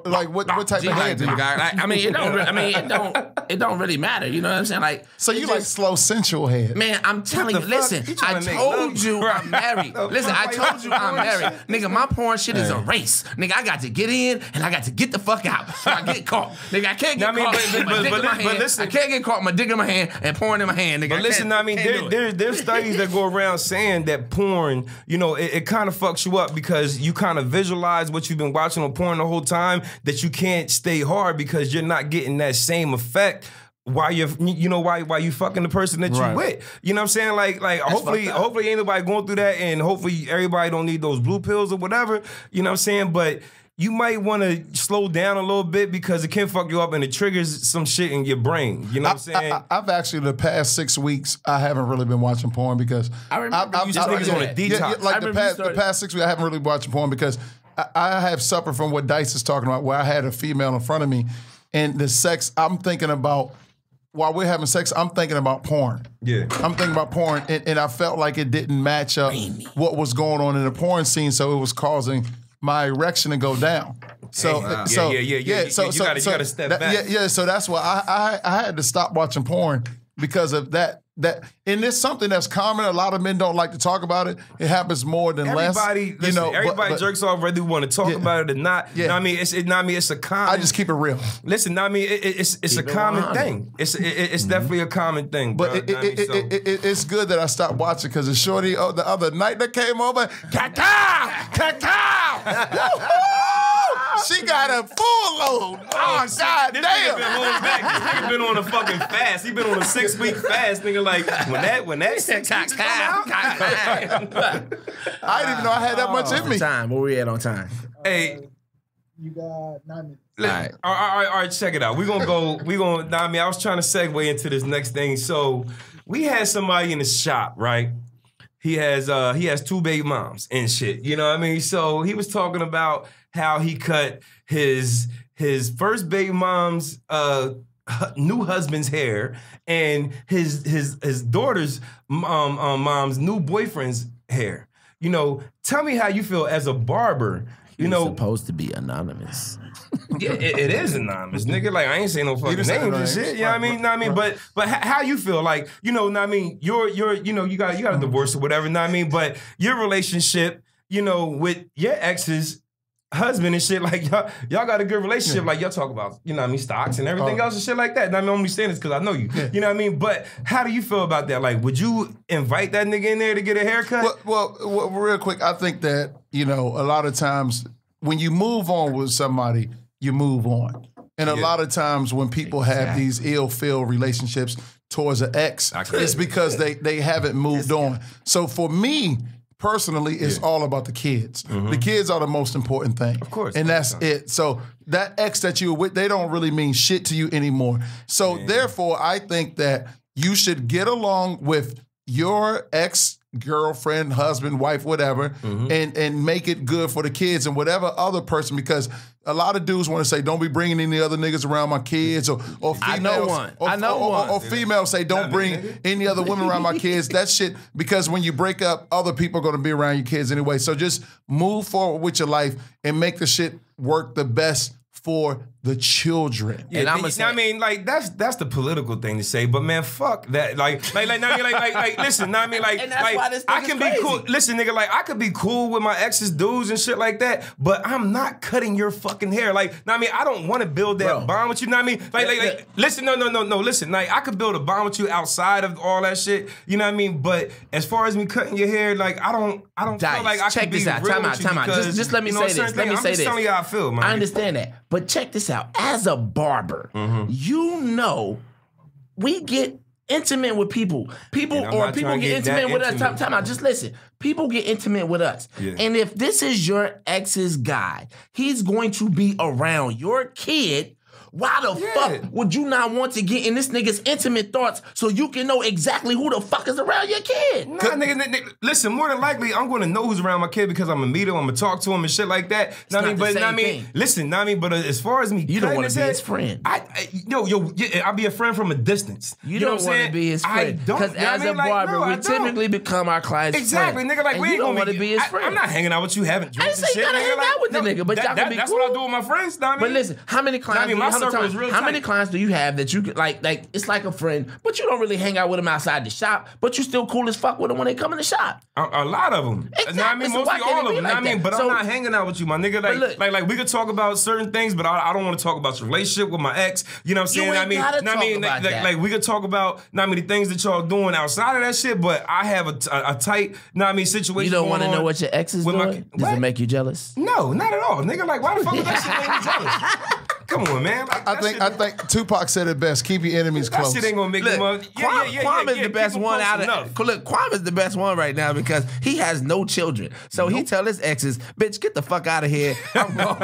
like what type of head? I mean, it don't really matter. You know what I'm saying? Like, so you like slow sensual head? Man, I'm telling you. Listen, I told you I'm married. Listen, I told you I'm married. Nigga, my porn shit is a race. Nigga, I got to get in and I got to get the fuck out. So I get caught. Nigga, I can't get caught with my dick in my hand. I can't get caught with my dick in my hand and porn in my hand. Nigga, but listen, there's studies that go around saying that porn, it kind of fucks you up because you kind of visualize what you've been watching on porn the whole time, that you can't stay hard because you're not getting that same effect while you fucking the person that you with. You know what I'm saying? Like hopefully ain't nobody going through that, and hopefully everybody don't need those blue pills or whatever. You know what I'm saying? But you might want to slow down a little bit because it can fuck you up and it triggers some shit in your brain. You know what I'm saying? I've actually, the past 6 weeks, I haven't really been watching porn because I remember you just niggas on a detox. Like the past 6 weeks, I haven't really been watching porn because I have suffered from what Dice is talking about, where I had a female in front of me, and the sex I'm thinking about. While we're having sex, I'm thinking about porn. Yeah. I'm thinking about porn, and I felt like it didn't match up what was going on in the porn scene, so it was causing my erection to go down. So, So you gotta step back. So that's why I had to stop watching porn because of that. And it's something that's common. A lot of men don't like to talk about it. It happens more than less. Everybody jerks off whether you want to talk about it or not. Yeah. I mean, it's a common. I just keep it real. Listen, I mean, it's a common thing. It's definitely a common thing. But it's good that I stopped watching because the shorty the other night that came over, she got a full load. Oh, God damn. This nigga been on a fucking fast. He been on a 6-week fast, nigga. Like, when that 6 weeks come out, I didn't even know I had that much in me. Time. Where we at on time? Hey, You got 9 minutes. All right, check it out. I was trying to segue into this next thing. So we had somebody in the shop, right? He has 2 baby moms and shit. You know what I mean? So he was talking about how he cut his first baby mom's new husband's hair and his daughter's mom's new boyfriend's hair. You know, tell me how you feel as a barber. You know, supposed to be anonymous. Yeah, it is anonymous, nigga. Like, I ain't saying no fucking names and shit. You know what I mean? Know what I mean? But how you feel? Like, you know, know what I mean? You're you know, you got a divorce or whatever, know what I mean? But your relationship, you know, with your ex's husband and shit, like y'all got a good relationship. Like, y'all talk about, you know what I mean, stocks and everything else and shit like that. And I mean, I'm only saying this because I know you. You know what I mean? But how do you feel about that? Like, would you invite that nigga in there to get a haircut? Well, real quick, I think that, you know, a lot of times when you move on with somebody, you move on. And a lot of times when people have these ill-feel relationships towards an ex, it's because they haven't moved on. So for me, personally, it's all about the kids. The kids are the most important thing. Of course. And that's it. So that ex that you were with, they don't really mean shit to you anymore. So therefore, I think that you should get along with your ex-girlfriend, husband, wife, whatever, and make it good for the kids and whatever other person, because a lot of dudes want to say, don't be bringing any other niggas around my kids, or females. I know one. Or females say, don't bring any other women around my kids. That shit, because when you break up, other people are going to be around your kids anyway. So just move forward with your life and make the shit work the best for the children. Yeah, and I mean, like, that's the political thing to say, but man, fuck that. Like, listen, I mean, like, I can be cool. Listen, nigga, like, I could be cool with my ex's dudes and shit like that, but I'm not cutting your fucking hair. Like, I mean, I don't want to build that bond with you. Know what I mean? Like, listen, no, listen. Like, I could build a bond with you outside of all that shit. You know what I mean? But as far as me cutting your hair, like, I don't feel like I can be real with you. Time out. Just let me say this. Let me say this. I'm just telling you how I feel, man. I understand that, but check this out. As a barber, you know, we get intimate with people. People get intimate with us. Time out. Just listen. People get intimate with us. Yeah. And if this is your ex's guy, he's going to be around your kid. Why the fuck would you not want to get in this nigga's intimate thoughts so you can know exactly who the fuck is around your kid? Nah, nigga, listen, more than likely, I'm going to know who's around my kid because I'm going to meet him, I'm going to talk to him and shit like that. Listen, but as far as me, you don't want to be his friend. I'll be a friend from a distance. You don't want to be his friend. Because as a barber, we typically become our client's friend. Exactly, nigga. Like, we ain't going to be his friend. I'm not hanging out with you, having drinks and shit. I ain't saying you gotta hang out with the nigga, but y'all can be cool. That's what I do with my friends. But listen, how many clients? How many clients do you have that you could like it's like a friend, but you don't really hang out with them outside the shop, but you still cool as fuck with them when they come in the shop? A lot of them. Exactly. I mean, mostly all of them. I mean, but I'm not hanging out with you, my nigga. Like we could talk about certain things, but I don't want to talk about your relationship with my ex. You know what I'm saying? Like we could talk about the things that y'all doing outside of that shit, but I have a tight situation. You don't want to know what your ex is doing? Does it make you jealous? No, not at all, nigga. Like, why the fuck would that shit make me jealous? Come on, man. Like, I think Tupac said it best. Keep your enemies close. That shit ain't gonna make them up. Kwame is the best one out of. Look, Kwame is the best one right now because he has no children. So he tell his exes, "Bitch, get the fuck out of here." I'm going.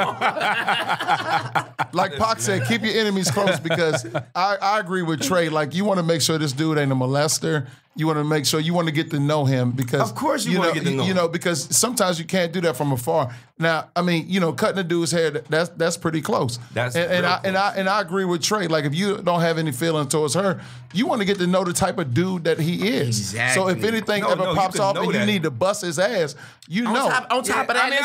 Like Pac said, keep your enemies close because I agree with Trey. Like, you want to make sure this dude ain't a molester. You want to make sure you want to get to know him because of course you want to get to know him. You know, because sometimes you can't do that from afar. Now, I mean, you know, cutting a dude's hair, that's pretty close. And I agree with Trey. Like, if you don't have any feeling towards her, you want to get to know the type of dude that he is. Exactly. So if anything ever pops off and you need to bust his ass, you know. On top of that,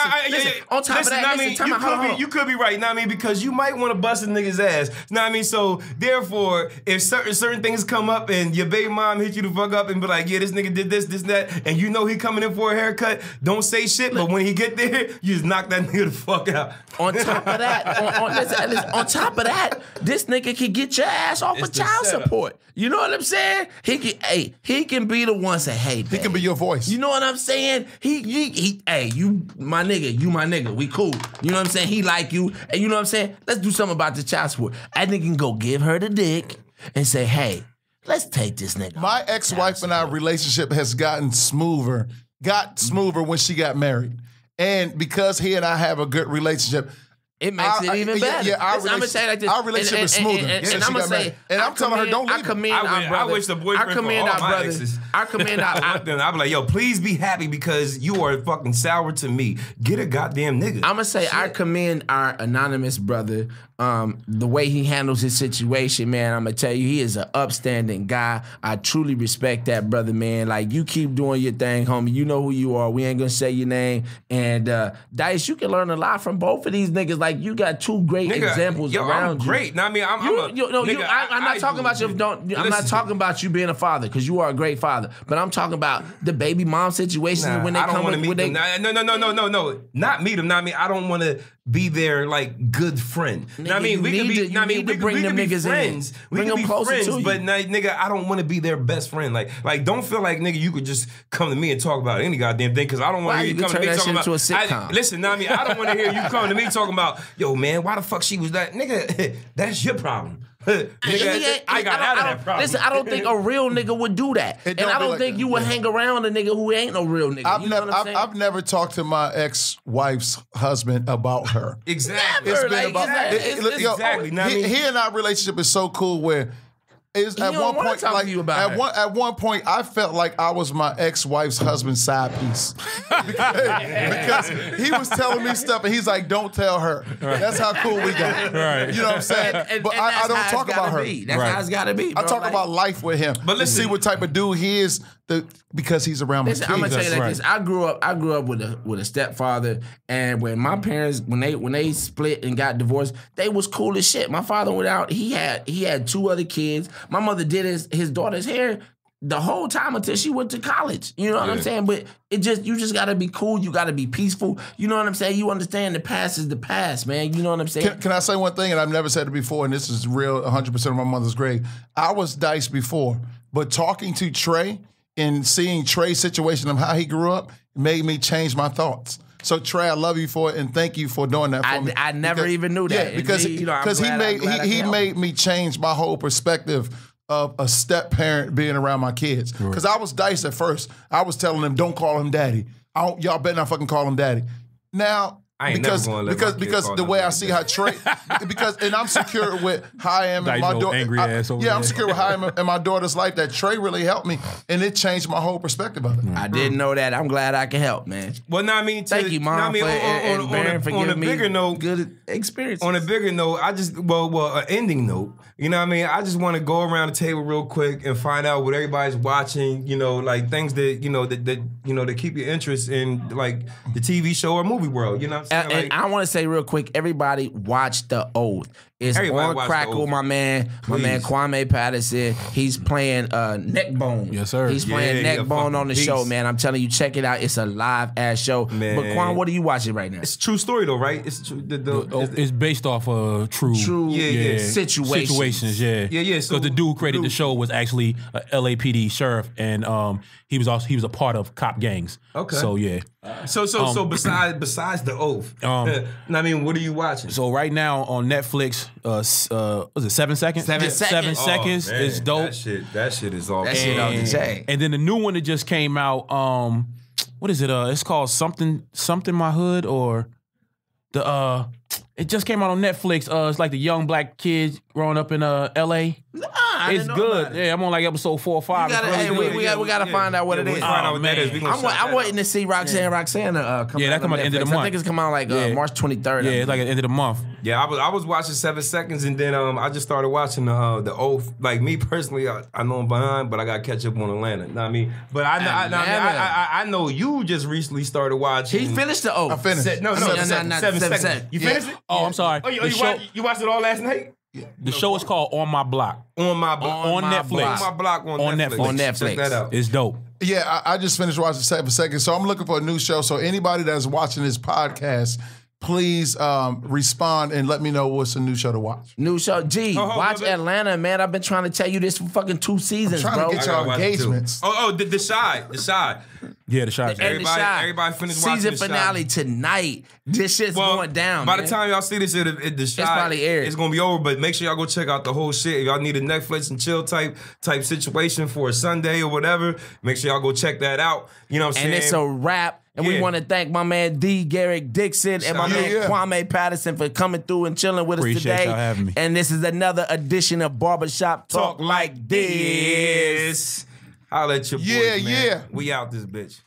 you could be right. Know what I mean? Because you might want to bust a nigga's ass. Know what I mean? So therefore, if certain things come up and your baby mom hit you the fuck up and be like, yeah, this nigga did this, that, and you know he coming in for a haircut, don't say shit. But when he get there, you just knock that nigga the fuck out. On top of that, on top of that, this nigga can get your ass off of child support. You know what I'm saying? He can be the one say, hey, babe. He can be your voice. You know what I'm saying? You my nigga, we cool. You know what I'm saying? He like you, and you know what I'm saying? Let's do something about the child support. That nigga can go give her the dick and say, hey, let's take this nigga. My ex-wife and our relationship has gotten smoother when she got married. And because he and I have a good relationship, It makes it even better. Yeah, I'm gonna say like this. Our relationship is smoother. And I'm gonna say, and I'm telling her, don't leave. I commend our brother. I wish the boyfriend for all my exes. I commend our. I'd be like, yo, please be happy because you are fucking sour to me. Get a goddamn nigga. I'm gonna say I commend our anonymous brother. The way he handles his situation, man. I'm gonna tell you, he is an upstanding guy. I truly respect that brother, man. Like, you keep doing your thing, homie. You know who you are. We ain't gonna say your name. And Dice, you can learn a lot from both of these niggas. Like, you got two great examples around I'm great. No, I mean, I'm not talking about you. I'm not talking about you being a father, because you are a great father. But I'm talking about the baby mom situation when they come in. No. Not meet them. Not me. I don't want to be their like good friend. Nigga, I mean, we can be bring them niggas friends. We can be friends, but nigga, I don't want to be their best friend. Like, don't feel like nigga, you could just come to me and talk about any goddamn thing, because I don't want to hear you come to me talking about. Listen, I mean, I don't want to hear you come to me talking about, yo, man, why the fuck she was that nigga? That's your problem. Nigga, I got out of that problem. Listen, I don't think a real nigga would do that, and I don't think you would hang around a nigga who ain't no real nigga. I've never talked to my ex-wife's husband about her. Exactly. It's been about exactly. He and our relationship is so cool where. At one point, I felt like I was my ex-wife's husband's side piece because he was telling me stuff and he's like, "Don't tell her." Right. That's how cool we got. Right. You know what I'm saying? But I don't talk about her. That's how it's gotta be. Bro. I talk about life with him. But let's see what type of dude he is. Because he's around my kids. I'm gonna tell you like this. I grew up with a stepfather, and when my parents when they split and got divorced, they was cool as shit. My father went out. He had two other kids. My mother did his daughter's hair the whole time until she went to college. You know what I'm saying? But you just gotta be cool. You gotta be peaceful. You know what I'm saying? You understand the past is the past, man. You know what I'm saying? Can I say one thing? And I've never said it before, and this is real 100% of my mother's grave. I was Dice before, but talking to Trey and seeing Trey's situation of how he grew up made me change my thoughts. So Trey, I love you for it, and thank you for doing that for me. I never even knew that. Yeah, because he made me change my whole perspective of a step parent being around my kids. Because I was Dice at first. I was telling them, don't call him daddy. Y'all better not fucking call him daddy. Now, because the way I see how Trey, and I'm secure with how I am in my daughter. I'm secure with how I am in my daughter's life. That Trey really helped me, and it changed my whole perspective of it. I didn't know that. I'm glad I can help, man. Well, no, I mean, thank you, Mom, for on a bigger note, good experience. On a bigger note, an ending note. You know what I mean? I just want to go around the table real quick and find out what everybody's watching. You know, like things that that keep your interest in like the TV show or movie world. You know what I'm saying? And I want to say real quick, everybody watch The Oath. It's on Crackle, my man Kwame Patterson. He's playing Neckbone. Yes, sir. He's playing Neckbone on the show, man. I'm telling you, check it out. It's a live ass show. Man. But Kwame, what are you watching right now? It's a true story though, right? It's true. It's based off of true situations. Yeah. So the dude who created the show was actually a LAPD sheriff, and he was a part of cop gangs. Okay. So yeah. So besides The Oath, I mean, what are you watching? So right now on Netflix, was it 7 seconds? 7 seconds. 7 seconds is dope. That shit is all. That shit off the chain. And then the new one that just came out, what is it? It's called something My Hood, or the it just came out on Netflix. It's like the young black kid growing up in LA. It's good. Yeah, I'm on like episode 4 or 5. We gotta find out what it is. I'm waiting to see Roxanne come out. Yeah, that come out at the end of the month. I think it's come out like March 23rd. Yeah, it's like at the end of the month. Yeah, I was watching 7 seconds, and then I just started watching The Oath. Like me personally, I know I'm behind, but I got to catch up on Atlanta. Know what I mean? But I know you just recently started watching. He finished The Oath. I finished. No, 7 seconds. You finished it? Oh, I'm sorry. You watched it all last night? Yeah. The show is called On My Block. On Netflix. On Netflix. Check that out. It's dope. Yeah, I just finished watching 7 seconds, so I'm looking for a new show. So anybody that's watching this podcast, please respond and let me know what's a new show to watch. New show. Watch Atlanta, man. I've been trying to tell you this for fucking 2 seasons, I'm trying to get y'all engagements. The Shy. Yeah, The Shy. Everybody finished watching season finale tonight. This shit's going down. By the time y'all see this, The Shy, probably aired. It's gonna be over. But make sure y'all go check out the whole shit. If y'all need a Netflix and chill type situation for a Sunday or whatever, make sure y'all go check that out. You know what I'm saying? And it's a wrap. And we want to thank my man D. Garrick Dixon and my man Kwame Patterson for coming through and chilling with us today. Y'all having me. And this is another edition of Barbershop Talk Like This. Holla at your boys, man. We out this bitch.